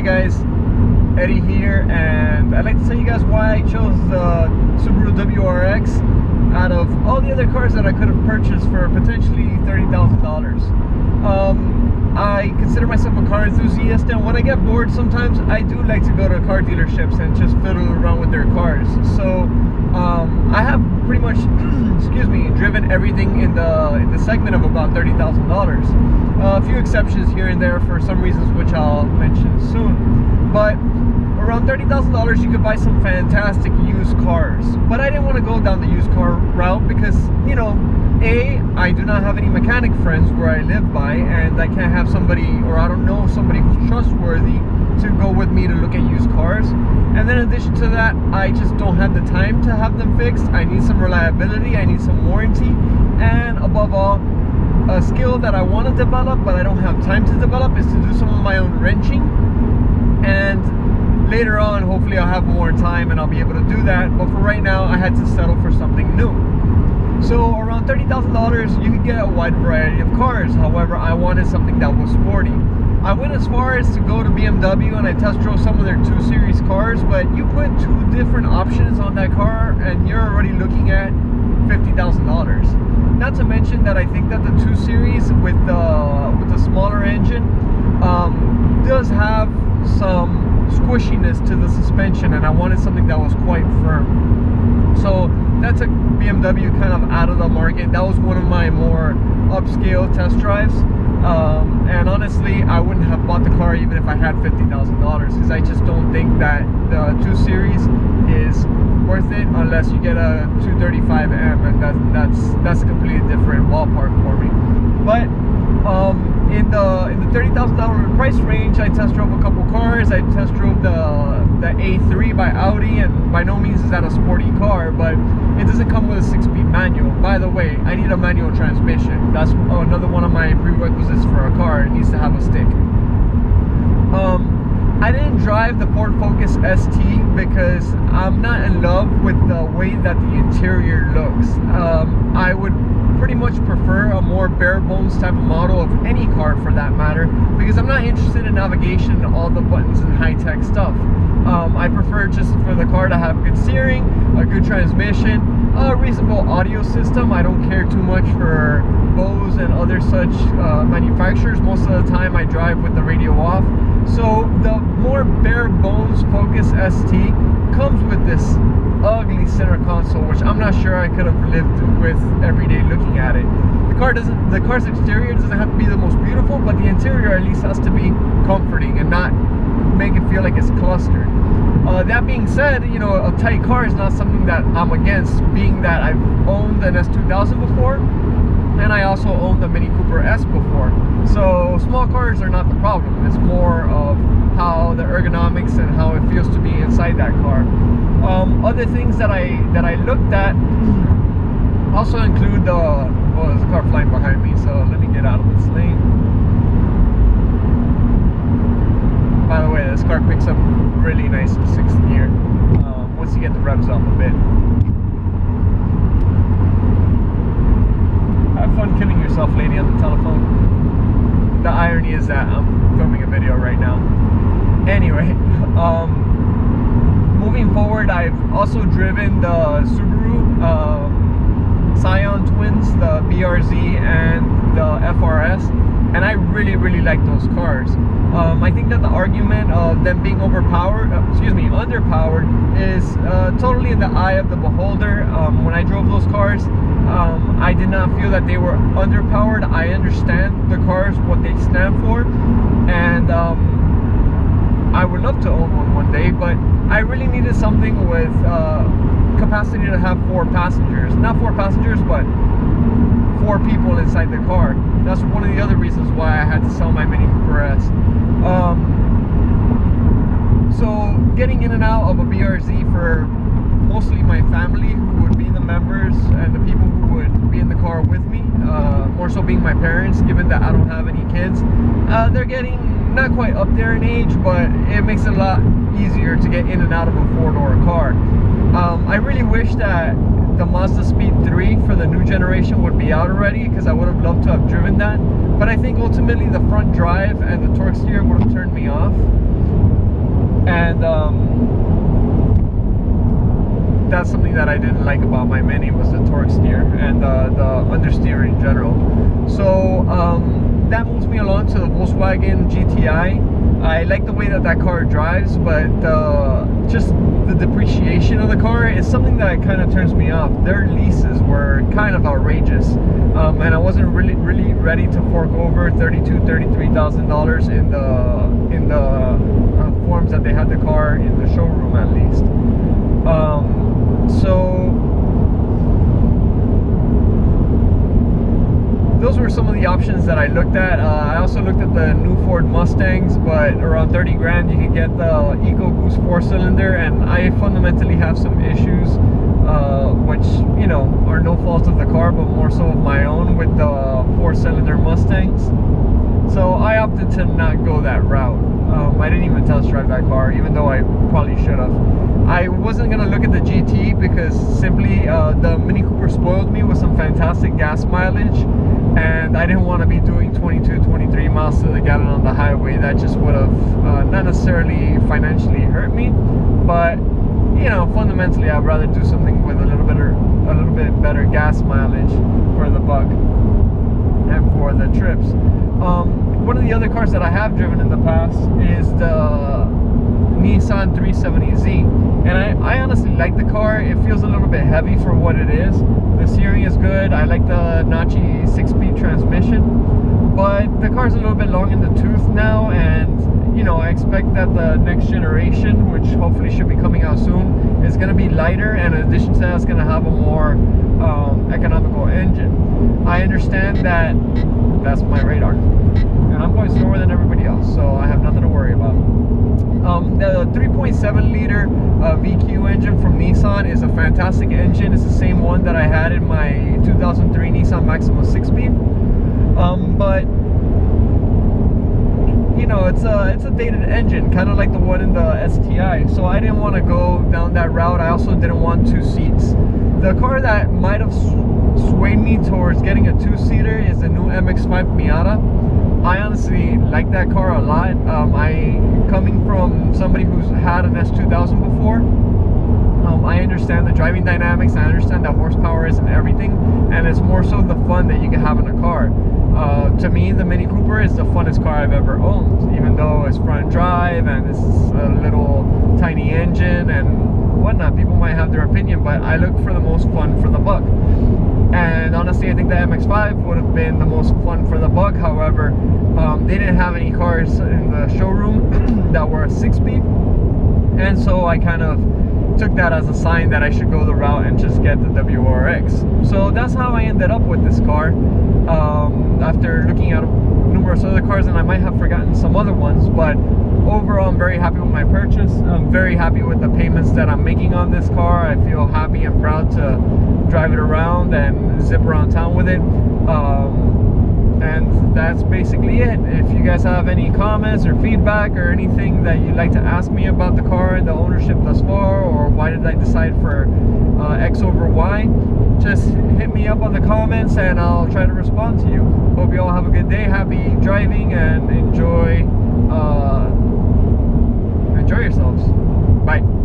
guys, Eddie here, and I'd like to tell you guys why I chose the Subaru WRX out of all the other cars that I could have purchased for potentially $30,000. I consider myself a car enthusiast, and when I get bored sometimes I do like to go to car dealerships and just fiddle around with their cars. So I have pretty much excuse me, driven everything in the segment of about $30,000. A few exceptions here and there for some reasons which I'll mention soon, but around $30,000 you could buy some fantastic used cars. But I didn't want to go down the used car route because, you know, I do not have any mechanic friends where I live by, and I can't have somebody, or I don't know somebody who's trustworthy to go with me to look at used cars. And then in addition to that, I just don't have the time to have them fixed. I need some reliability, I need some warranty, and above all, a skill that I want to develop but I don't have time to develop is to do some of my own wrenching. And later on, hopefully I'll have more time and I'll be able to do that, but for right now I had to settle for something new. So around $30,000 you could get a wide variety of cars. However, I wanted something that was sporty. I went as far as to go to BMW and I test drove some of their 2 Series cars, but you put 2 different options on that car and you're already looking at $50,000. Not to mention that I think that the 2 Series with the smaller engine does have some squishiness to the suspension, and I wanted something that was quite firm. So that took BMW kind of out of the market. That was one of my more upscale test drives. And honestly, I wouldn't have bought the car even if I had $50,000, because I just don't think that the 2 Series is worth it unless you get a 235M, and that's a completely different ballpark for me. But in the $30,000 price range, I test drove a couple cars. I test drove the A3 by Audi, and by no means is that a sporty car, but it doesn't come with a 6-speed manual. By the way, I need a manual transmission. That's another one of my prerequisites for a car. It needs to have a stick. I didn't drive the Ford Focus ST because I'm not in love with the way that the interior looks. I would pretty much prefer a more bare bones type of model of any car for that matter, because I'm not interested in navigation and all the buttons and high-tech stuff. I prefer just for the car to have good steering, a good transmission, a reasonable audio system. I don't care too much for Bose and other such manufacturers. Most of the time I drive with the radio off. So the more bare bones Focus ST comes with this ugly center console, which I'm not sure I could have lived with every day looking at it. The car's exterior doesn't have to be the most beautiful, but the interior at least has to be comforting and not make it feel like it's clustered. That being said, you know, a tight car is not something that I'm against, being that I've owned an S2000 before, and I also owned the Mini Cooper S before. So small cars are not the problem. It's more of how the ergonomics and how it feels to be inside that car. Other things that I looked at also include well, there's a car flying behind me, so let me get out of this lane. By the way, this car picks up really nice in 6th gear once you get the revs up a bit. Have fun killing yourself, lady, on the telephone. The irony is that I'm filming a video right now. Anyway, moving forward, I've also driven the Subaru Scion Twins, the BRZ and the FRS, and I really like those cars. I think that the argument of them being underpowered is totally in the eye of the beholder. When I drove those cars, I did not feel that they were underpowered. I understand the cars, what they stand for, and I would love to own one day, but I really needed something with capacity to have 4 passengers. Not 4 passengers, but 4 people inside the car. That's one of the other reasons why I had to sell my Mini Cooper S. So getting in and out of a BRZ for mostly my family, who would be the members and the people who would be in the car with me, more so being my parents, given that I don't have any kids. They're getting not quite up there in age, but it makes it a lot easier to get in and out of a 4-door car. I really wish that the Mazda Speed 3 for the new generation would be out already, because I would have loved to have driven that. But I think ultimately the front drive and the torque steer would have turned me off. and that's something that I didn't like about my Mini, was the torque steer and the understeer in general. So that moves me along to the Volkswagen GTI. I like the way that car drives, but just the depreciation of the car is something that kind of turns me off. Their leases were kind of outrageous, and I wasn't really ready to fork over $33,000 in the forms that they had the car in the showroom, at least. So those were some of the options that I looked at. I also looked at the new Ford Mustangs, but around 30 grand you can get the EcoBoost 4-cylinder, and I fundamentally have some issues, which, you know, are no fault of the car, but more so of my own, with the 4-cylinder Mustangs. So I opted to not go that route. I didn't even test drive that car, even though I probably should have. I wasn't going to look at the GT because simply the Mini Cooper spoiled me with some fantastic gas mileage, and I didn't want to be doing 22, 23 miles to the gallon on the highway. That just would have not necessarily financially hurt me, but, you know, fundamentally I'd rather do something with a little bit better gas mileage for the buck and for the trips. One of the other cars that I have driven in the past is the Nissan 370Z, and I honestly like the car. It feels a little bit heavy for what it is. The steering is good. I like the notchy 6-speed transmission, but the car's a little bit long in the tooth now, and, you know, I expect that the next generation, which hopefully should be coming out soon, is going to be lighter, and in addition to that, it's going to have a more economical engine. I understand that that's my radar, and I'm going slower than everybody else, so I have nothing to worry about. The 3.7 liter VQ engine from Nissan is a fantastic engine. It's the same one that I had in my 2003 Nissan Maxima 6-speed, but, you know, it's a dated engine, kind of like the one in the STI, so I didn't want to go down that route. I also didn't want 2 seats. The car that might have swayed me towards getting a 2-seater is the new MX-5 Miata. I honestly like that car a lot. Coming from somebody who's had an S2000 before, I understand the driving dynamics, I understand that horsepower isn't everything, and it's more so the fun that you can have in a car. To me, the Mini Cooper is the funnest car I've ever owned, even though it's front drive and it's a little tiny engine and whatnot. People might have their opinion, but I look for the most fun for the buck. And honestly, I think the MX-5 would have been the most fun for the buck. However, they didn't have any cars in the showroom that were a 6-speed, and so I kind of took that as a sign that I should go the route and just get the WRX. So that's how I ended up with this car, after looking at numerous other cars, and I might have forgotten some other ones, but overall I'm very happy with my purchase. I'm very happy with the payments that I'm making on this car. I feel happy and proud to drive it around and zip around town with it. And that's basically it. If you guys have any comments or feedback or anything that you'd like to ask me about the car and the ownership thus far, or why did I decide for X over Y, just hit me up on the comments and I'll try to respond to you. Hope you all have a good day, happy driving, and enjoy yourselves. Bye.